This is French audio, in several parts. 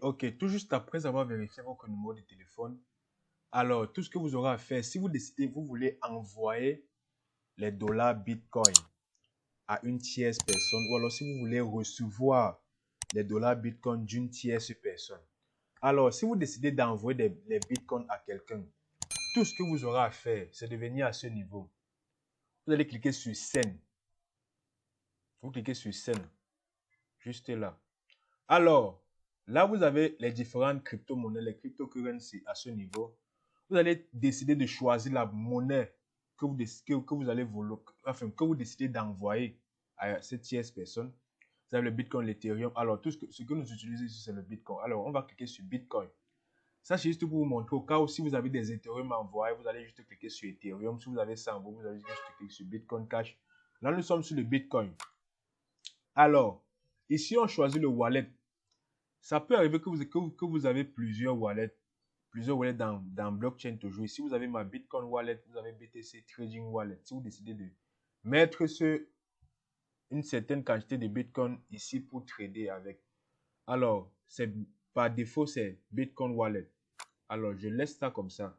ok. Tout juste après avoir vérifié votre numéro de téléphone, alors tout ce que vous aurez à faire, si vous décidez, vous voulez envoyer les dollars Bitcoin à une tierce personne, ou alors si vous voulez recevoir les dollars Bitcoin d'une tierce personne. Alors, si vous décidez d'envoyer les Bitcoins à quelqu'un, tout ce que vous aurez à faire, c'est de venir à ce niveau. Vous allez cliquer sur Send. Vous cliquez sur Send. Juste là. Alors, là, vous avez les différentes crypto-monnaies, les cryptocurrencies à ce niveau. Vous allez décider de choisir la monnaie que vous allez que vous décidez d'envoyer à cette tierce personne. Vous avez le Bitcoin, l'Ethereum. Alors, tout ce que nous utilisons ici, c'est le Bitcoin. Alors, on va cliquer sur Bitcoin. Ça, c'est juste pour vous montrer au cas où si vous avez des Ethereum à envoyer, vous allez juste cliquer sur Ethereum. Si vous avez ça en vous allez juste cliquer sur Bitcoin Cash. Là, nous sommes sur le Bitcoin. Alors, ici, on choisit le wallet. Ça peut arriver que vous avez plusieurs wallets dans blockchain toujours. Ici, vous avez ma Bitcoin Wallet, vous avez BTC Trading Wallet. Si vous décidez de mettre une certaine quantité de Bitcoin ici pour trader avec. Alors, par défaut, c'est Bitcoin Wallet. Alors, je laisse ça comme ça.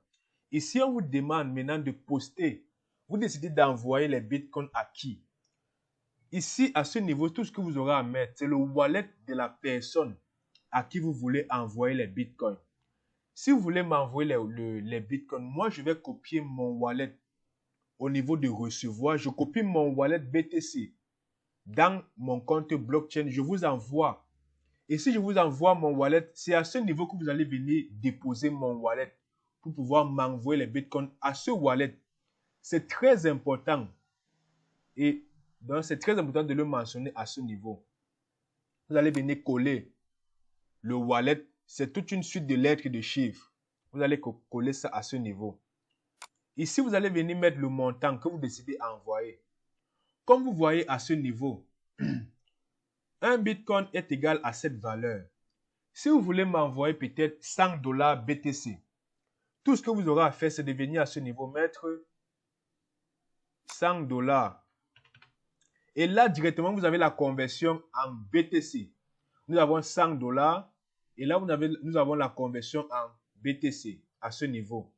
Ici, on vous demande maintenant de poster. Vous décidez d'envoyer les Bitcoins à qui? Ici, à ce niveau, tout ce que vous aurez à mettre, c'est le wallet de la personne à qui vous voulez envoyer les Bitcoins. Si vous voulez m'envoyer les Bitcoins, moi, je vais copier mon wallet au niveau de recevoir. Je copie mon wallet BTC dans mon compte blockchain. Je vous envoie. Et si je vous envoie mon wallet, c'est à ce niveau que vous allez venir déposer mon wallet pour pouvoir m'envoyer les Bitcoins à ce wallet. C'est très important. Et donc, c'est très important de le mentionner à ce niveau. Vous allez venir coller le wallet. C'est toute une suite de lettres et de chiffres. Vous allez coller ça à ce niveau. Ici, vous allez venir mettre le montant que vous décidez envoyer. Comme vous voyez à ce niveau, un Bitcoin est égal à cette valeur. Si vous voulez m'envoyer peut-être 100 dollars BTC, tout ce que vous aurez à faire, c'est de venir à ce niveau, mettre 100 dollars. Et là, directement, vous avez la conversion en BTC. Nous avons 100 dollars. Et là, nous avons la conversion en BTC à ce niveau.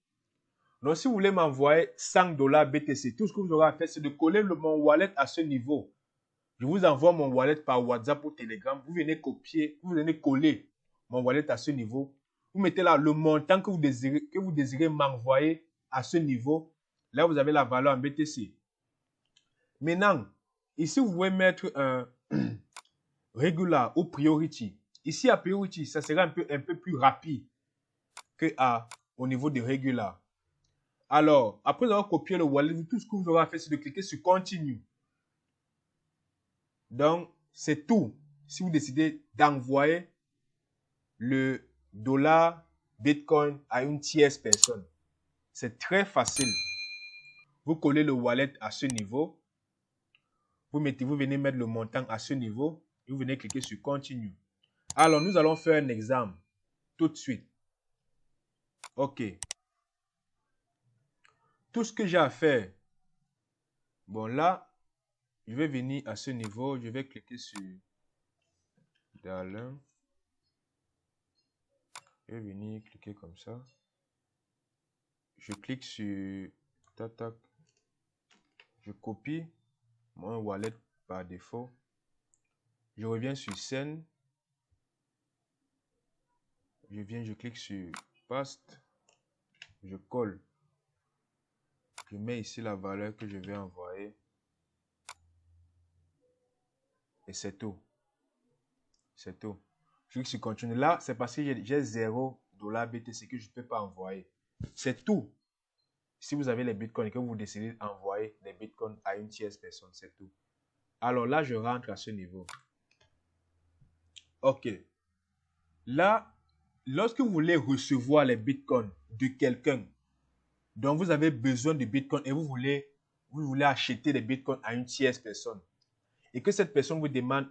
Donc, si vous voulez m'envoyer 100 dollars BTC, tout ce que vous aurez à faire, c'est de coller mon wallet à ce niveau. Je vous envoie mon wallet par WhatsApp ou Telegram. Vous venez copier, vous venez coller mon wallet à ce niveau. Vous mettez là le montant que vous désirez m'envoyer à ce niveau. Là, vous avez la valeur en BTC. Maintenant, ici, vous pouvez mettre un regular ou priority. Ici, à priority, ça sera un peu plus rapide que au niveau de regular. Alors, après avoir copié le wallet, tout ce que vous aurez à faire, c'est de cliquer sur continue. Donc, c'est tout. Si vous décidez d'envoyer le dollar Bitcoin à une tierce personne, c'est très facile. Vous collez le wallet à ce niveau. Vous venez mettre le montant à ce niveau. Et vous venez cliquer sur continue. Alors, nous allons faire un exemple tout de suite. OK. Tout ce que j'ai à faire. Bon, là, je vais venir à ce niveau. Je vais cliquer sur $. Je vais venir cliquer comme ça. Je clique sur tac. Je copie mon wallet par défaut. Je reviens sur Send. Je clique sur Paste. Je colle. Je mets ici la valeur que je vais envoyer. Et c'est tout. C'est tout. Je clique sur Continue. Là, c'est parce que j'ai 0 $ BTC que je ne peux pas envoyer. C'est tout. Si vous avez les bitcoins et que vous décidez d'envoyer les bitcoins à une tierce personne, c'est tout. Alors là, je rentre à ce niveau. OK. Là, lorsque vous voulez recevoir les bitcoins de quelqu'un, dont vous avez besoin de bitcoins et vous voulez acheter des bitcoins à une tierce personne, et que cette personne vous demande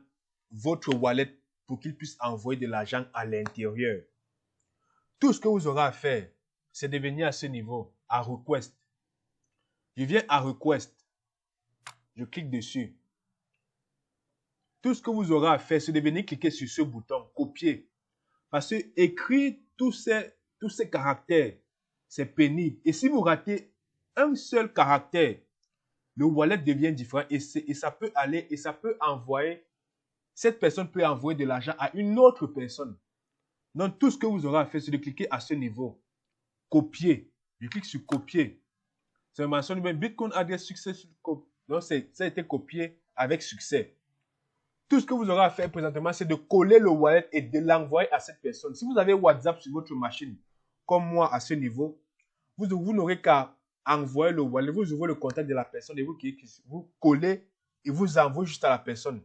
votre wallet pour qu'il puisse envoyer de l'argent à l'intérieur, tout ce que vous aurez à faire, c'est de venir à ce niveau, à Request. Je viens à Request. Je clique dessus. Tout ce que vous aurez à faire, c'est de venir cliquer sur ce bouton, copier. Parce que écrire tous ces caractères, c'est pénible. Et si vous ratez un seul caractère, le wallet devient différent et ça peut aller et ça peut envoyer, cette personne peut envoyer de l'argent à une autre personne. Donc, tout ce que vous aurez à faire, c'est de cliquer à ce niveau. Copier. Je clique sur copier. Ça mentionne bien Bitcoin adresse succès. Donc, ça a été copié avec succès. Tout ce que vous aurez à faire présentement, c'est de coller le wallet et de l'envoyer à cette personne. Si vous avez WhatsApp sur votre machine, comme moi à ce niveau, vous n'aurez qu'à envoyer le wallet, vous ouvrez le contact de la personne et vous collez et vous envoyez juste à la personne.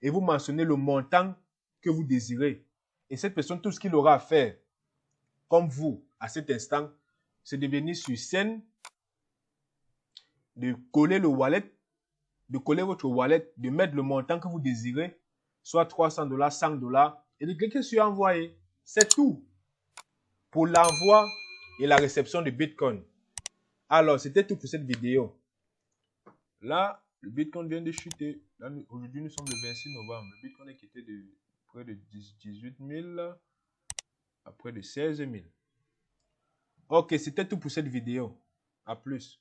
Et vous mentionnez le montant que vous désirez. Et cette personne, tout ce qu'il aura à faire, comme vous, à cet instant, c'est de venir sur scène, de coller le wallet, de coller votre wallet, de mettre le montant que vous désirez, soit $300, $100, et de cliquer sur envoyer. C'est tout pour l'envoi et la réception de Bitcoin. Alors, c'était tout pour cette vidéo. Là, le Bitcoin vient de chuter. Aujourd'hui, nous sommes le 26 novembre. Le Bitcoin est quitté de près de 18 000 à près de 16 000. Ok, c'était tout pour cette vidéo. À plus.